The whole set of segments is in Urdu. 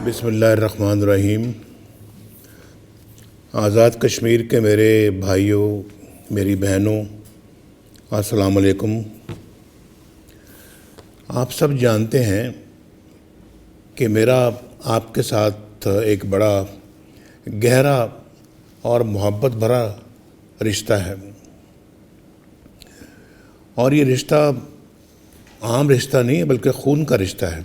بسم اللہ الرحمن الرحیم۔ آزاد کشمیر کے میرے بھائیوں، میری بہنوں، السلام علیکم۔ آپ سب جانتے ہیں کہ میرا آپ کے ساتھ ایک بڑا گہرا اور محبت بھرا رشتہ ہے، اور یہ رشتہ عام رشتہ نہیں ہے بلکہ خون کا رشتہ ہے۔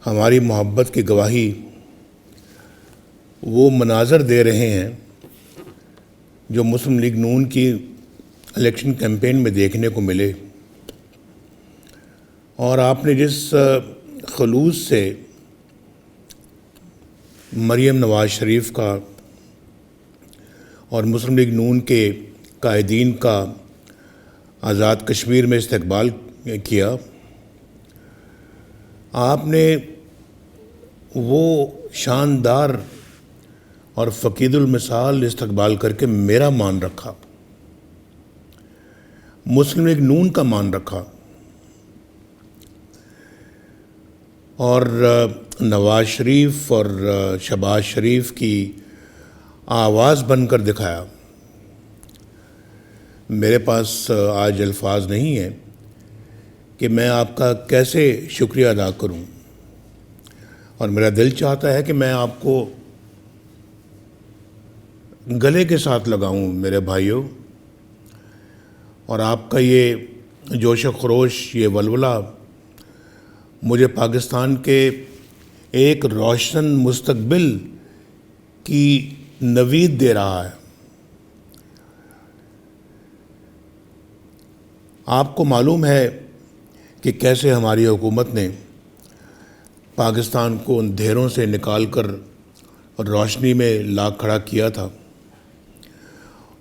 ہماری محبت کی گواہی وہ مناظر دے رہے ہیں جو مسلم لیگ نون کی الیکشن کیمپین میں دیکھنے کو ملے، اور آپ نے جس خلوص سے مریم نواز شریف کا اور مسلم لیگ نون کے قائدین کا آزاد کشمیر میں استقبال کیا، آپ نے وہ شاندار اور فقید المثال استقبال کر کے میرا مان رکھا، مسلم لیگ نون کا مان رکھا، اور نواز شریف اور شہباز شریف کی آواز بن کر دکھایا۔ میرے پاس آج الفاظ نہیں ہیں کہ میں آپ کا کیسے شکریہ ادا کروں، اور میرا دل چاہتا ہے کہ میں آپ کو گلے کے ساتھ لگاؤں میرے بھائیوں، اور آپ کا یہ جوش و خروش، یہ ولولہ مجھے پاکستان کے ایک روشن مستقبل کی نوید دے رہا ہے۔ آپ کو معلوم ہے کہ کیسے ہماری حکومت نے پاکستان کو اندھیروں سے نکال کر روشنی میں لا کھڑا کیا تھا،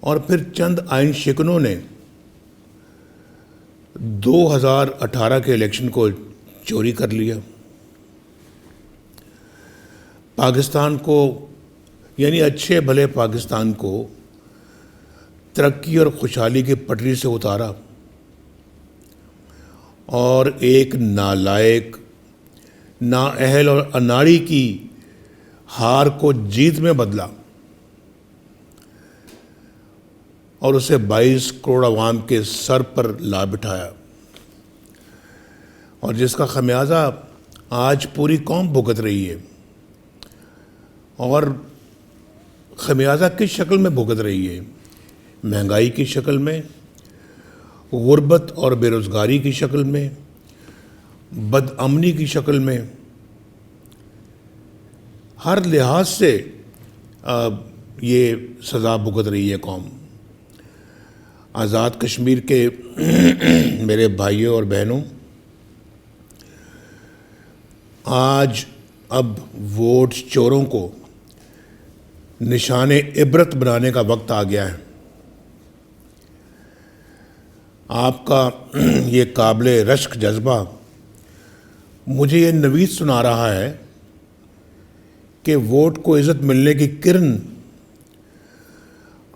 اور پھر چند آئین شکنوں نے 2018 کے الیکشن کو چوری کر لیا۔ پاکستان کو، یعنی اچھے بھلے پاکستان کو، ترقی اور خوشحالی کی پٹری سے اتارا، اور ایک نالائق، نااہل اور اناڑی کی ہار کو جیت میں بدلا، اور اسے 22 کروڑ عوام کے سر پر لا بٹھایا، اور جس کا خمیازہ آج پوری قوم بھگت رہی ہے۔ اور خمیازہ کس شکل میں بھگت رہی ہے؟ مہنگائی کی شکل میں، غربت اور بے روزگاری کی شکل میں، بد امنی کی شکل میں، ہر لحاظ سے یہ سزا بھگت رہی ہے قوم۔ آزاد کشمیر کے میرے بھائیوں اور بہنوں، آج اب ووٹ چوروں کو نشان عبرت بنانے کا وقت آ گیا ہے۔ آپ کا یہ قابل رشک جذبہ مجھے یہ نوید سنا رہا ہے کہ ووٹ کو عزت ملنے کی کرن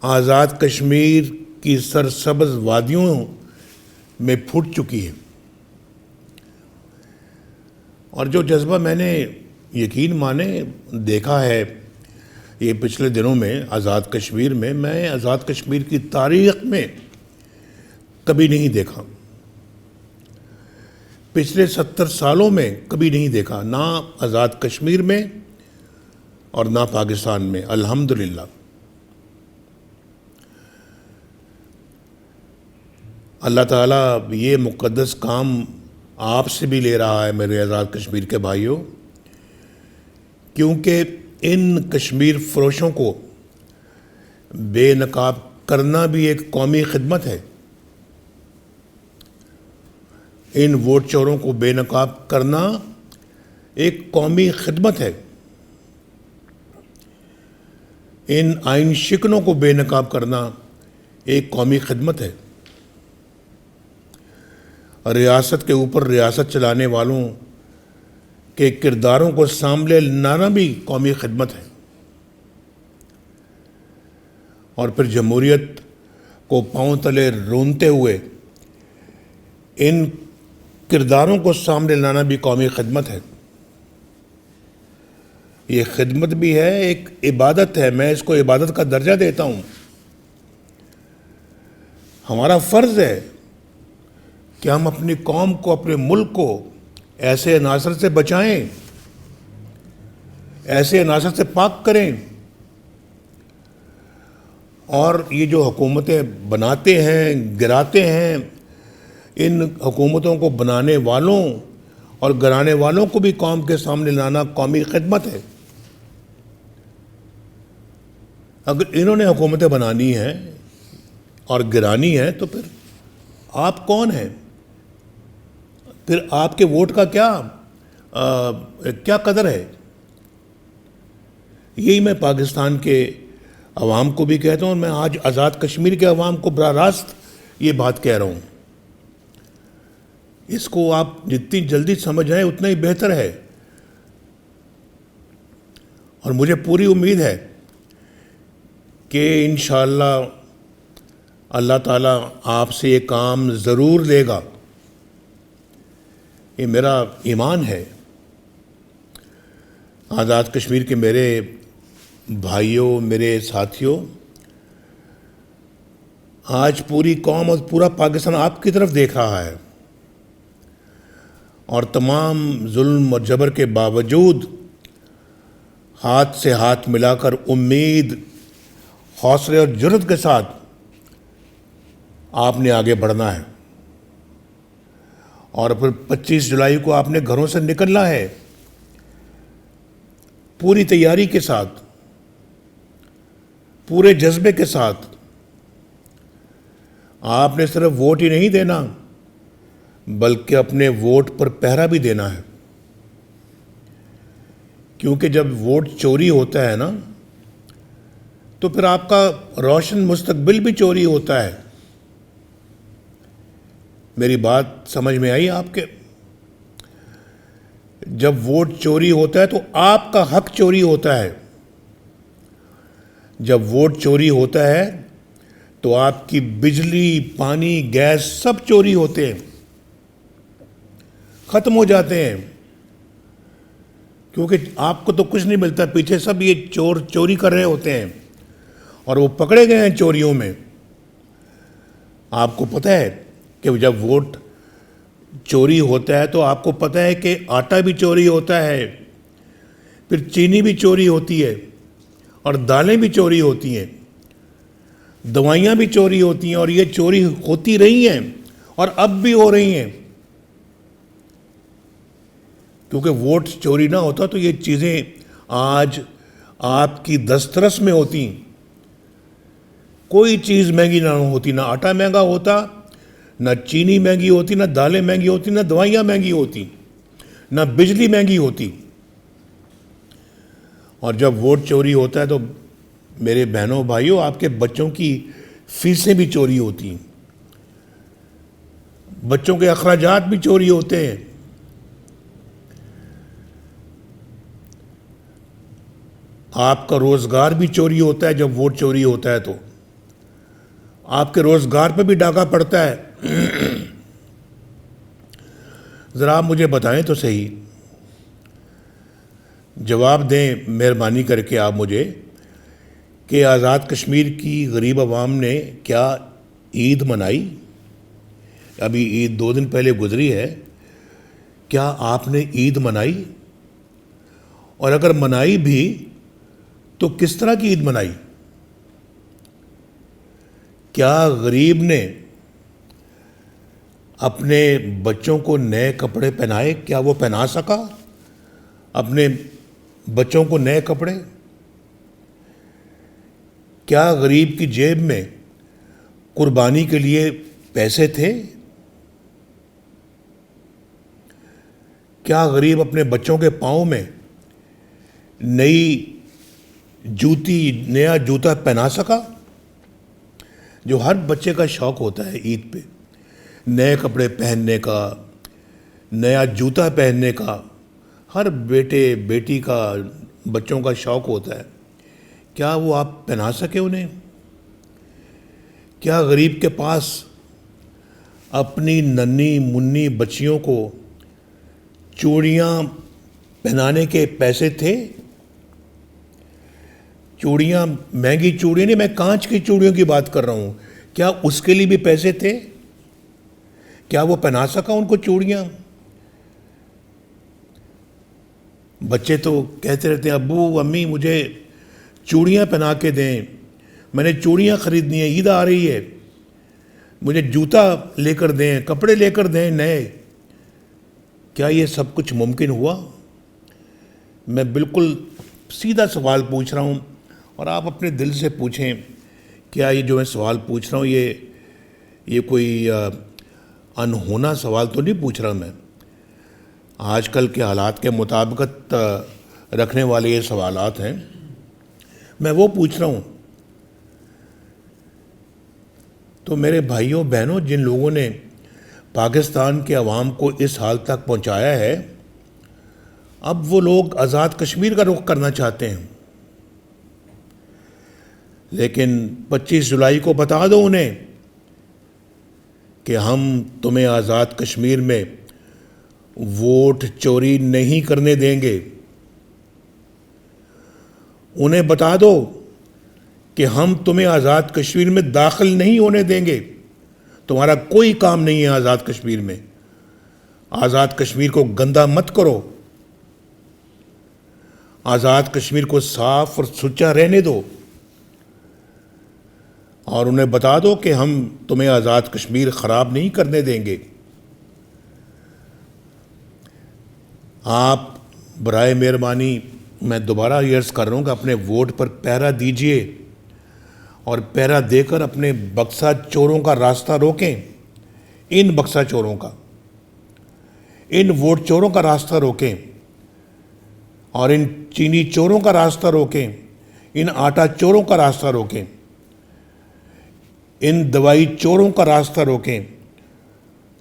آزاد کشمیر کی سرسبز وادیوں میں پھوٹ چکی ہے، اور جو جذبہ میں نے یقین مانے دیکھا ہے یہ پچھلے دنوں میں آزاد کشمیر میں آزاد کشمیر کی تاریخ میں کبھی نہیں دیکھا، پچھلے 70 سالوں میں کبھی نہیں دیکھا، نہ آزاد کشمیر میں اور نہ پاکستان میں، الحمدللہ۔ اللہ تعالیٰ یہ مقدس کام آپ سے بھی لے رہا ہے میرے آزاد کشمیر کے بھائیوں، کیونکہ ان کشمیر فروشوں کو بے نقاب کرنا بھی ایک قومی خدمت ہے، ان ووٹ چوروں کو بے نقاب کرنا ایک قومی خدمت ہے، ان آئین شکنوں کو بے نقاب کرنا ایک قومی خدمت ہے۔ ریاست کے اوپر ریاست چلانے والوں کے کرداروں کو سامنے لانا بھی قومی خدمت ہے، اور پھر جمہوریت کو پاؤں تلے رونتے ہوئے ان کرداروں کو سامنے لانا بھی قومی خدمت ہے۔ یہ خدمت بھی ہے، ایک عبادت ہے، میں اس کو عبادت کا درجہ دیتا ہوں۔ ہمارا فرض ہے کہ ہم اپنی قوم کو، اپنے ملک کو ایسے عناصر سے بچائیں، ایسے عناصر سے پاک کریں، اور یہ جو حکومتیں بناتے ہیں، گراتے ہیں، ان حکومتوں کو بنانے والوں اور گرانے والوں کو بھی قوم کے سامنے لانا قومی خدمت ہے۔ اگر انہوں نے حکومتیں بنانی ہیں اور گرانی ہے تو پھر آپ کون ہیں؟ پھر آپ کے ووٹ کا کیا قدر ہے؟ یہی میں پاکستان کے عوام کو بھی کہتا ہوں، اور میں آج آزاد کشمیر کے عوام کو براہ راست یہ بات کہہ رہا ہوں، اس کو آپ جتنی جلدی سمجھ آئیں اتنا ہی بہتر ہے۔ اور مجھے پوری امید ہے کہ انشاءاللہ اللہ تعالیٰ آپ سے یہ کام ضرور لے گا، یہ میرا ایمان ہے۔ آزاد کشمیر کے میرے بھائیوں، میرے ساتھیوں، آج پوری قوم اور پورا پاکستان آپ کی طرف دیکھ رہا ہے، اور تمام ظلم اور جبر کے باوجود ہاتھ سے ہاتھ ملا کر امید، حوصلے اور جرأت کے ساتھ آپ نے آگے بڑھنا ہے، اور پھر 25 جولائی کو آپ نے گھروں سے نکلنا ہے پوری تیاری کے ساتھ، پورے جذبے کے ساتھ۔ آپ نے صرف ووٹ ہی نہیں دینا بلکہ اپنے ووٹ پر پہرا بھی دینا ہے، کیونکہ جب ووٹ چوری ہوتا ہے نا تو پھر آپ کا روشن مستقبل بھی چوری ہوتا ہے۔ میری بات سمجھ میں آئی آپ کے؟ جب ووٹ چوری ہوتا ہے تو آپ کا حق چوری ہوتا ہے، جب ووٹ چوری ہوتا ہے تو آپ کی بجلی، پانی، گیس سب چوری ہوتے ہیں، ختم ہو جاتے ہیں، کیونکہ آپ کو تو کچھ نہیں ملتا، پیچھے سب یہ چوری کر رہے ہوتے ہیں اور وہ پکڑے گئے ہیں چوریوں میں۔ آپ کو پتہ ہے کہ جب ووٹ چوری ہوتا ہے تو آپ کو پتہ ہے کہ آٹا بھی چوری ہوتا ہے، پھر چینی بھی چوری ہوتی ہے، اور دالیں بھی چوری ہوتی ہیں، دوائیاں بھی چوری ہوتی ہیں، اور یہ چوری ہوتی رہی ہیں اور اب بھی ہو رہی ہیں، کیونکہ ووٹ چوری نہ ہوتا تو یہ چیزیں آج آپ کی دسترس میں ہوتی، کوئی چیز مہنگی نہ ہوتی، نہ آٹا مہنگا ہوتا، نہ چینی مہنگی ہوتی، نہ دالیں مہنگی ہوتی، نہ دوائیاں مہنگی ہوتی، نہ بجلی مہنگی ہوتی۔ اور جب ووٹ چوری ہوتا ہے تو میرے بہنوں بھائیوں، آپ کے بچوں کی فیسیں بھی چوری ہوتی ہیں، بچوں کے اخراجات بھی چوری ہوتے ہیں، آپ کا روزگار بھی چوری ہوتا ہے۔ جب ووٹ چوری ہوتا ہے تو آپ کے روزگار پہ بھی ڈاکہ پڑتا ہے۔ ذرا آپ مجھے بتائیں تو صحیح، جواب دیں مہربانی کر کے آپ مجھے، کہ آزاد کشمیر کی غریب عوام نے کیا عید منائی؟ ابھی عید 2 دن پہلے گزری ہے، کیا آپ نے عید منائی؟ اور اگر منائی بھی تو کس طرح کی عید منائی؟ کیا غریب نے اپنے بچوں کو نئے کپڑے پہنائے؟ کیا وہ پہنا سکا اپنے بچوں کو نئے کپڑے؟ کیا غریب کی جیب میں قربانی کے لیے پیسے تھے؟ کیا غریب اپنے بچوں کے پاؤں میں نیا جوتا پہنا سکا؟ جو ہر بچے کا شوق ہوتا ہے عید پہ، نئے کپڑے پہننے کا، نیا جوتا پہننے کا، ہر بیٹے بیٹی کا، بچوں کا شوق ہوتا ہے۔ کیا وہ آپ پہنا سکے انہیں؟ کیا غریب کے پاس اپنی ننھی منی بچیوں کو چوڑیاں پہنانے کے پیسے تھے؟ چوڑیاں، مہنگی چوڑیاں نہیں، میں کانچ کی چوڑیوں کی بات کر رہا ہوں. کیا اس کے لیے بھی پیسے تھے؟ کیا وہ پہنا سکا ان کو چوڑیاں؟ بچے تو کہتے رہتے ہیں ابو امی مجھے چوڑیاں پہنا کے دیں، میں نے چوڑیاں خریدنی ہیں، عید آ رہی ہے، مجھے جوتا لے کر دیں، کپڑے لے کر دیں نئے. کیا یہ سب کچھ ممکن ہوا؟ میں بالکل سیدھا سوال پوچھ رہا ہوں، اور آپ اپنے دل سے پوچھیں. کیا یہ جو میں سوال پوچھ رہا ہوں یہ کوئی انہونا سوال تو نہیں پوچھ رہا میں؟ آج کل کے حالات کے مطابقت رکھنے والے یہ سوالات ہیں. میں وہ پوچھ رہا ہوں. تو میرے بھائیوں بہنوں، جن لوگوں نے پاکستان کے عوام کو اس حال تک پہنچایا ہے، اب وہ لوگ آزاد کشمیر کا رخ کرنا چاہتے ہیں. لیکن 25 جولائی کو بتا دو انہیں کہ ہم تمہیں آزاد کشمیر میں ووٹ چوری نہیں کرنے دیں گے. انہیں بتا دو کہ ہم تمہیں آزاد کشمیر میں داخل نہیں ہونے دیں گے. تمہارا کوئی کام نہیں ہے آزاد کشمیر میں. آزاد کشمیر کو گندا مت کرو. آزاد کشمیر کو صاف اور سچا رہنے دو. اور انہیں بتا دو کہ ہم تمہیں آزاد کشمیر خراب نہیں کرنے دیں گے. آپ برائے مہربانی، میں دوبارہ عرض کر رہا ہوں کہ اپنے ووٹ پر پہرا دیجئے، اور پہرا دے کر اپنے بکسا چوروں کا راستہ روکیں. ان بکسا چوروں کا، ان ووٹ چوروں کا راستہ روکیں، اور ان چینی چوروں کا راستہ روکیں، ان آٹا چوروں کا راستہ روکیں، ان دوائی چوروں کا راستہ روکیں.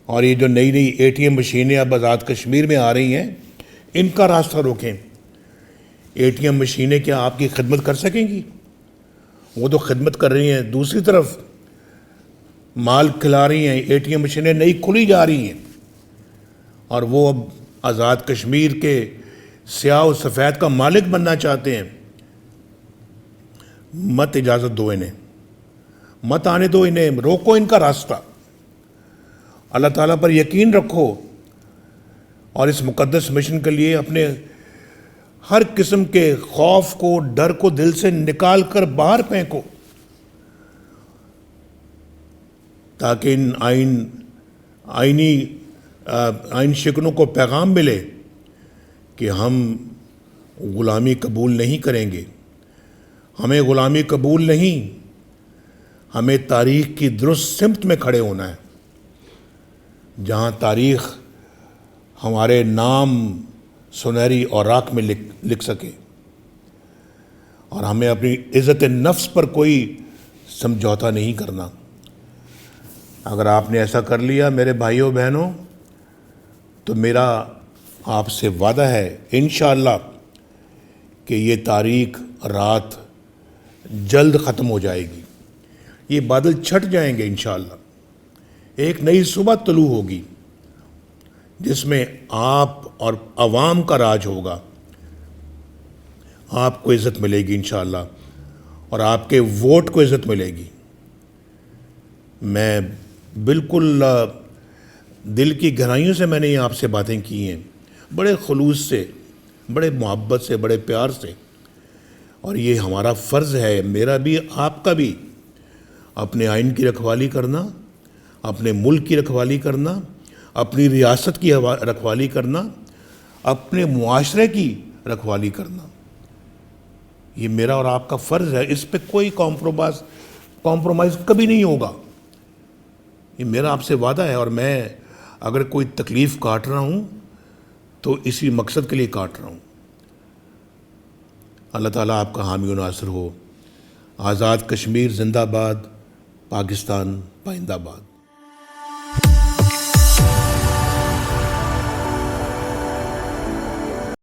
اور یہ جو نئی نئی ATM مشینیں اب آزاد کشمیر میں آ رہی ہیں، ان کا راستہ روکیں. ATM مشینیں کیا آپ کی خدمت کر سکیں گی؟ وہ تو خدمت کر رہی ہیں، دوسری طرف مال کھلا رہی ہیں. ATM مشینیں نئی کھلی جا رہی ہیں، اور وہ اب آزاد کشمیر کے سیاہ و سفید کا مالک بننا چاہتے ہیں. مت اجازت دو انہیں، مت آنے دو انہیں، روکو ان کا راستہ. اللہ تعالیٰ پر یقین رکھو، اور اس مقدس مشن کے لیے اپنے ہر قسم کے خوف کو، ڈر کو دل سے نکال کر باہر پھینکو، تاکہ ان آئین شکنوں کو پیغام ملے کہ ہم غلامی قبول نہیں کریں گے. ہمیں غلامی قبول نہیں. ہمیں تاریخ کی درست سمت میں کھڑے ہونا ہے، جہاں تاریخ ہمارے نام سنہری اوراق میں لکھ سکے. اور ہمیں اپنی عزت نفس پر کوئی سمجھوتا نہیں کرنا. اگر آپ نے ایسا کر لیا میرے بھائیوں بہنوں، تو میرا آپ سے وعدہ ہے انشاءاللہ کہ یہ تاریک رات جلد ختم ہو جائے گی. یہ بادل چھٹ جائیں گے انشاءاللہ. ایک نئی صبح طلوع ہوگی جس میں آپ اور عوام کا راج ہوگا. آپ کو عزت ملے گی انشاءاللہ، اور آپ کے ووٹ کو عزت ملے گی. میں بالکل دل کی گہرائیوں سے میں نے یہ آپ سے باتیں کی ہیں، بڑے خلوص سے، بڑے محبت سے، بڑے پیار سے. اور یہ ہمارا فرض ہے، میرا بھی آپ کا بھی، اپنے آئین کی رکھوالی کرنا، اپنے ملک کی رکھوالی کرنا، اپنی ریاست کی رکھوالی کرنا، اپنے معاشرے کی رکھوالی کرنا. یہ میرا اور آپ کا فرض ہے. اس پہ کوئی کمپرومائز کبھی نہیں ہوگا. یہ میرا آپ سے وعدہ ہے، اور میں اگر کوئی تکلیف کاٹ رہا ہوں تو اسی مقصد کے لیے کاٹ رہا ہوں. اللہ تعالیٰ آپ کا حامی و ناصر ہو. آزاد کشمیر زندہ باد، پاکستان پائندہ باد.